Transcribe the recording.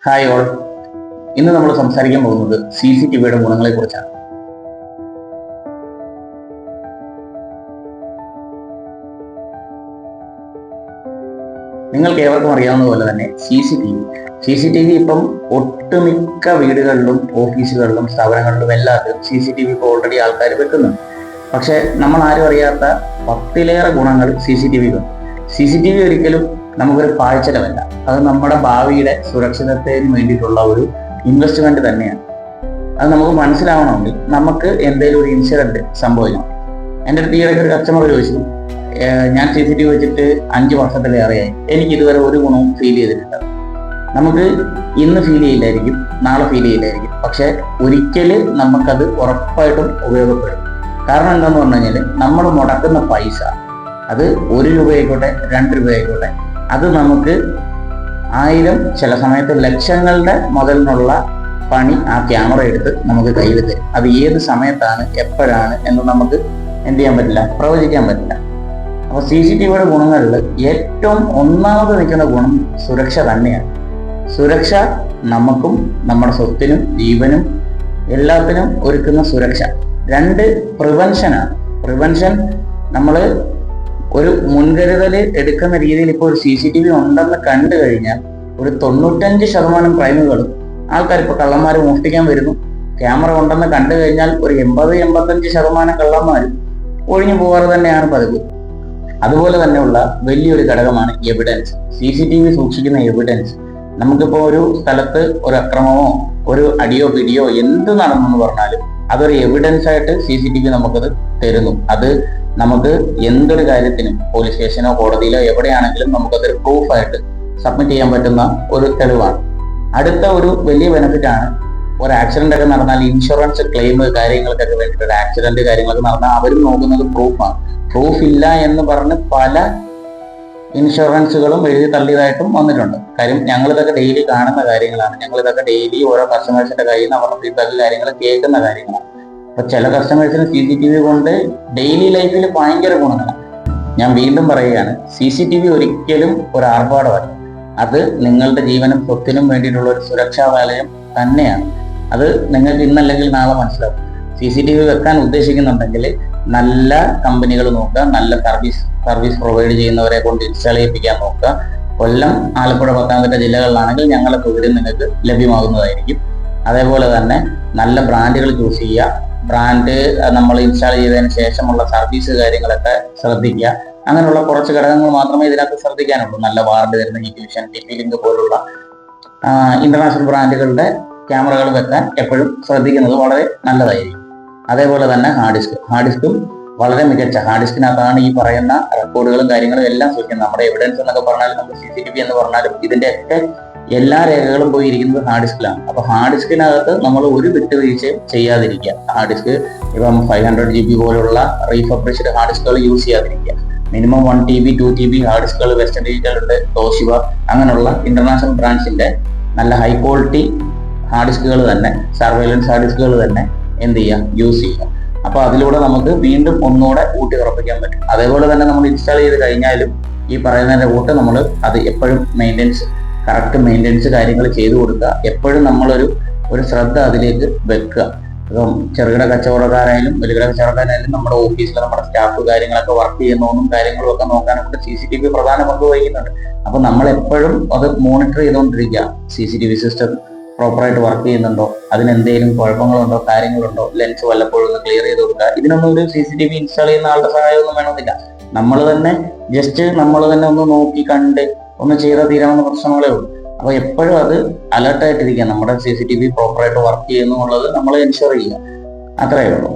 Hi all. ഇന്ന് നമ്മൾ സംസാരിക്കാൻ പോകുന്നത് CCTVയുടെ ഗുണങ്ങളെ കുറിച്ചാണ്. നിങ്ങൾക്ക് ഏവർക്കും അറിയാവുന്ന പോലെ തന്നെ CCTV ഇപ്പം ഒട്ടുമിക്ക വീടുകളിലും ഓഫീസുകളിലും സ്ഥാപനങ്ങളിലും എല്ലാത്തിലും CCTV ഇപ്പോൾ ഓൾറെഡി ആൾക്കാർ വെക്കുന്നുണ്ട്. പക്ഷെ നമ്മൾ ആരും അറിയാത്ത 10-ലേറെ ഗുണങ്ങൾ CCTVക്കുണ്ട്. CCTV ഒരിക്കലും നമുക്കൊരു പാഴ്ചലമല്ല, അത് നമ്മുടെ ഭാവിയുടെ സുരക്ഷിതത്വത്തിന് വേണ്ടിയിട്ടുള്ള ഒരു ഇൻവെസ്റ്റ്മെന്റ് തന്നെയാണ്. അത് നമുക്ക് മനസ്സിലാവണമെങ്കിൽ നമുക്ക് എന്തെങ്കിലും ഒരു ഇൻസിഡന്റ് സംഭവിക്കണം. എൻ്റെ അടുത്ത് ഈയിടയ്ക്ക് ഒരു കസ്റ്റമർ ചോദിച്ചു, ഞാൻ CCTV വെച്ചിട്ട് 5 വർഷത്തിലേറെയായി, എനിക്ക് ഇതുവരെ ഒരു ഗുണവും ഫീൽ ചെയ്തിട്ടില്ല. നമുക്ക് ഇന്ന് ഫീൽ ചെയ്യില്ലായിരിക്കും, നാളെ ഫീൽ ചെയ്യില്ലായിരിക്കും, പക്ഷെ ഒരിക്കൽ നമുക്കത് ഉറപ്പായിട്ടും ഉപയോഗപ്പെടും. കാരണം എന്താന്ന് പറഞ്ഞു കഴിഞ്ഞാൽ നമ്മൾ മുടക്കുന്ന പൈസ, അത് 1 രൂപ ആയിക്കോട്ടെ 2 രൂപ ആയിക്കോട്ടെ, അത് നമുക്ക് 1000 ചില സമയത്ത് ലക്ഷങ്ങളുടെ മുതലിനുള്ള പണി ആ ക്യാമറ എടുത്ത് നമുക്ക് കയ്യിൽ തരും. അത് ഏത് സമയത്താണ് എപ്പോഴാണ് എന്ന് നമുക്ക് എന്ത് ചെയ്യാൻ പറ്റില്ല, പ്രവചിക്കാൻ പറ്റില്ല. അപ്പോൾ CCTVയുടെ ഗുണങ്ങളിൽ ഏറ്റവും ഒന്നാമത് നിൽക്കുന്ന ഗുണം സുരക്ഷ തന്നെയാണ്. സുരക്ഷ നമുക്കും നമ്മുടെ സ്വത്തിനും ജീവനും എല്ലാത്തിനും ഒരുക്കുന്ന സുരക്ഷ. 2 പ്രിവെൻഷനാണ്. പ്രിവെൻഷൻ നമ്മൾ ഒരു മുൻകരുതൽ എടുക്കുന്ന രീതിയിൽ ഇപ്പോൾ ഒരു CCTV ഉണ്ടെന്ന് കണ്ടു കഴിഞ്ഞാൽ ഒരു 95% ക്രൈമുകളും ആൾക്കാർ ഇപ്പോൾ കള്ളന്മാർ മോഷ്ടിക്കാൻ വരുന്നു. ക്യാമറ ഉണ്ടെന്ന് കണ്ടു കഴിഞ്ഞാൽ ഒരു 80-85% കള്ളന്മാരും ഒഴിഞ്ഞു പോകാറ് തന്നെയാണ് പതിവ്. അതുപോലെ തന്നെയുള്ള വലിയൊരു ഘടകമാണ് എവിഡൻസ്. CCTV സൂക്ഷിക്കുന്ന എവിഡൻസ്. നമുക്കിപ്പോൾ ഒരു സ്ഥലത്ത് ഒരു അക്രമമോ ഒരു അടിയോ പിടിയോ എന്ത് നടന്നെന്ന് പറഞ്ഞാലും അതൊരു എവിഡൻസ് ആയിട്ട് CCTV നമുക്കത് തരുന്നു. അത് നമുക്ക് എന്തൊരു കാര്യത്തിനും പോലീസ് സ്റ്റേഷനോ കോടതിയിലോ എവിടെയാണെങ്കിലും നമുക്കതൊരു പ്രൂഫായിട്ട് സബ്മിറ്റ് ചെയ്യാൻ പറ്റുന്ന ഒരു തെളിവാണ്. അടുത്ത ഒരു വലിയ ബെനിഫിറ്റ് ആണ്, ഒരു ആക്സിഡന്റ് ഒക്കെ നടന്നാൽ ഇൻഷുറൻസ് ക്ലെയിം കാര്യങ്ങൾക്കൊക്കെ വേണ്ടിയിട്ട് ഒരു ആക്സിഡന്റ് കാര്യങ്ങളൊക്കെ നടന്നാൽ അവരും നോക്കുന്നത് പ്രൂഫാണ്. പ്രൂഫ് ഇല്ല എന്ന് പറഞ്ഞ് പല ഇൻഷുറൻസുകളും എഴുതി തള്ളിയതായിട്ടും വന്നിട്ടുണ്ട്. കാര്യം ഞങ്ങളിതൊക്കെ ഡെയിലി കാണുന്ന കാര്യങ്ങളാണ്. ഞങ്ങളിതൊക്കെ ഡെയിലി ഓരോ കസ്റ്റമേഴ്സിന്റെ കയ്യിൽ നിന്ന് അവരുടെ ഫീഡ്ബാക്ക് കാര്യങ്ങൾ കേൾക്കുന്ന കാര്യങ്ങളാണ്. അപ്പൊ ചില കസ്റ്റമേഴ്സിന് CCTV കൊണ്ട് ഡെയിലി ലൈഫിൽ ഭയങ്കര ഗുണങ്ങളാണ്. ഞാൻ വീണ്ടും പറയുകയാണ്, CCTV ഒരിക്കലും ഒരു ആർഭാടമല്ല. അത് നിങ്ങളുടെ ജീവനും സ്വത്തിനും വേണ്ടിയിട്ടുള്ള ഒരു സുരക്ഷാ വലയം തന്നെയാണ്. അത് നിങ്ങൾക്ക് ഇന്നല്ലെങ്കിൽ നാളെ മനസ്സിലാവും. CCTV വെക്കാൻ ഉദ്ദേശിക്കുന്നുണ്ടെങ്കിൽ നല്ല കമ്പനികൾ നോക്കുക, നല്ല സർവീസ് പ്രൊവൈഡ് ചെയ്യുന്നവരെ കൊണ്ട് ഇൻസ്റ്റാൾ ചെയ്യിപ്പിക്കാൻ നോക്കുക. കൊല്ലം, ആലപ്പുഴ, പത്തനംതിട്ട ജില്ലകളിലാണെങ്കിൽ ഞങ്ങളുടെ സൗകര്യം നിങ്ങൾക്ക് ലഭ്യമാകുന്നതായിരിക്കും. അതേപോലെ തന്നെ നല്ല ബ്രാൻഡുകൾ ചൂസ് ചെയ്യുക. ബ്രാൻഡ് നമ്മൾ ഇൻസ്റ്റാൾ ചെയ്തതിന് ശേഷമുള്ള സർവീസ് കാര്യങ്ങളൊക്കെ ശ്രദ്ധിക്കുക. അങ്ങനെയുള്ള കുറച്ച് ഘടകങ്ങൾ മാത്രമേ ഇതിനകത്ത് ശ്രദ്ധിക്കാനുള്ളൂ. നല്ല വാറണ്ടി തരുന്ന ഇക്വിഷൻ, TP-Link പോലുള്ള ഇന്റർനാഷണൽ ബ്രാൻഡുകളുടെ ക്യാമറകൾ വെക്കാൻ എപ്പോഴും ശ്രദ്ധിക്കുന്നത് വളരെ നല്ലതായിരിക്കും. അതേപോലെ തന്നെ ഹാർഡ് ഡിസ്കും വളരെ മികച്ച ഹാർഡ് ഡിസ്കിനകത്താണ് ഈ പറയുന്ന റെക്കോർഡുകളും കാര്യങ്ങളും എല്ലാം സൂക്ഷിക്കുന്നത്. നമ്മുടെ എവിഡൻസ് എന്നൊക്കെ പറഞ്ഞാലും നമുക്ക് CCTV എന്ന് പറഞ്ഞാലും ഇതിന്റെ ഒക്കെ എല്ലാ രേഖകളും പോയി ഇരിക്കുന്നത് ഹാർഡ് ഡിസ്കിലാണ്. അപ്പൊ ഹാർഡ് ഡിസ്കിനകത്ത് നമ്മൾ ഒരു വിട്ടുവീഴ്ചയും ചെയ്യാതിരിക്കുക. ഹാർഡ് ഡിസ്ക് ഇപ്പം 500 GB പോലുള്ള റീഫബ്രിഷ്ഡ് ഹാർഡ് ഡിസ്കുകൾ യൂസ് ചെയ്യാതിരിക്കുക. മിനിമം 1 TB 2 TB ഹാർഡ് ഡിസ്കുകൾ വെസ്റ്റേൺ ഡിജിറ്റൽ ഉണ്ട്, തോഷിബ, അങ്ങനെയുള്ള ഇന്റർനാഷണൽ ബ്രാൻഡ്സിന്റെ നല്ല ഹൈ ക്വാളിറ്റി ഹാർഡ് ഡിസ്കുകൾ തന്നെ, സർവൈലൻസ് ഹാർഡ് ഡിസ്കുകൾ തന്നെ എന്ത് ചെയ്യുക, യൂസ് ചെയ്യുക. അപ്പൊ അതിലൂടെ നമുക്ക് വീണ്ടും ഒന്നുകൂടെ ഊട്ടി ഉറപ്പിക്കാൻ പറ്റും. അതേപോലെ തന്നെ നമ്മൾ ഇൻസ്റ്റാൾ ചെയ്ത് കഴിഞ്ഞാലും ഈ പറയുന്നതിന്റെ കൂട്ട് നമ്മൾ അത് എപ്പോഴും കറക്റ്റ് മെയിൻ്റെനൻസ് കാര്യങ്ങൾ ചെയ്തു കൊടുക്കുക. എപ്പോഴും നമ്മളൊരു ശ്രദ്ധ അതിലേക്ക് വെക്കുക. ഇപ്പം ചെറുകിട കച്ചവടക്കാരായാലും വലുകിട കച്ചവടക്കാരായാലും നമ്മുടെ ഓഫീസിൽ നമ്മുടെ സ്റ്റാഫ് കാര്യങ്ങളൊക്കെ വർക്ക് ചെയ്യുന്നതും കാര്യങ്ങളും ഒക്കെ നോക്കാനൊക്കെ CCTV പ്രധാന പങ്ക് വഹിക്കുന്നുണ്ട്. അപ്പൊ നമ്മൾ എപ്പോഴും അത് മോണിറ്റർ ചെയ്തുകൊണ്ടിരിക്കുക. CCTV സിസ്റ്റം പ്രോപ്പറായിട്ട് വർക്ക് ചെയ്യുന്നുണ്ടോ, അതിനെന്തെങ്കിലും കുഴപ്പങ്ങളുണ്ടോ, കാര്യങ്ങളുണ്ടോ, ലെൻസ് വല്ലപ്പോഴും ഒന്ന് ക്ലിയർ ചെയ്ത് കൊടുക്കുക. ഇതിനൊന്നും ഒരു CCTV ഇൻസ്റ്റാൾ ചെയ്യുന്ന ആളുടെ സഹായമൊന്നും വേണമെന്നില്ല. നമ്മൾ തന്നെ ഒന്ന് നോക്കി കണ്ട് ഒന്ന് ചെയ്താൽ തീരാവുന്ന പ്രശ്നങ്ങളേ ഉള്ളൂ. അപ്പൊ എപ്പോഴും അത് അലർട്ടായിട്ടിരിക്കുക. നമ്മുടെ CCTV പ്രോപ്പറായിട്ട് വർക്ക് ചെയ്യുന്നു എന്നുള്ളത് നമ്മൾ എൻഷുർ ചെയ്യുക. അത്രയേ ഉള്ളൂ.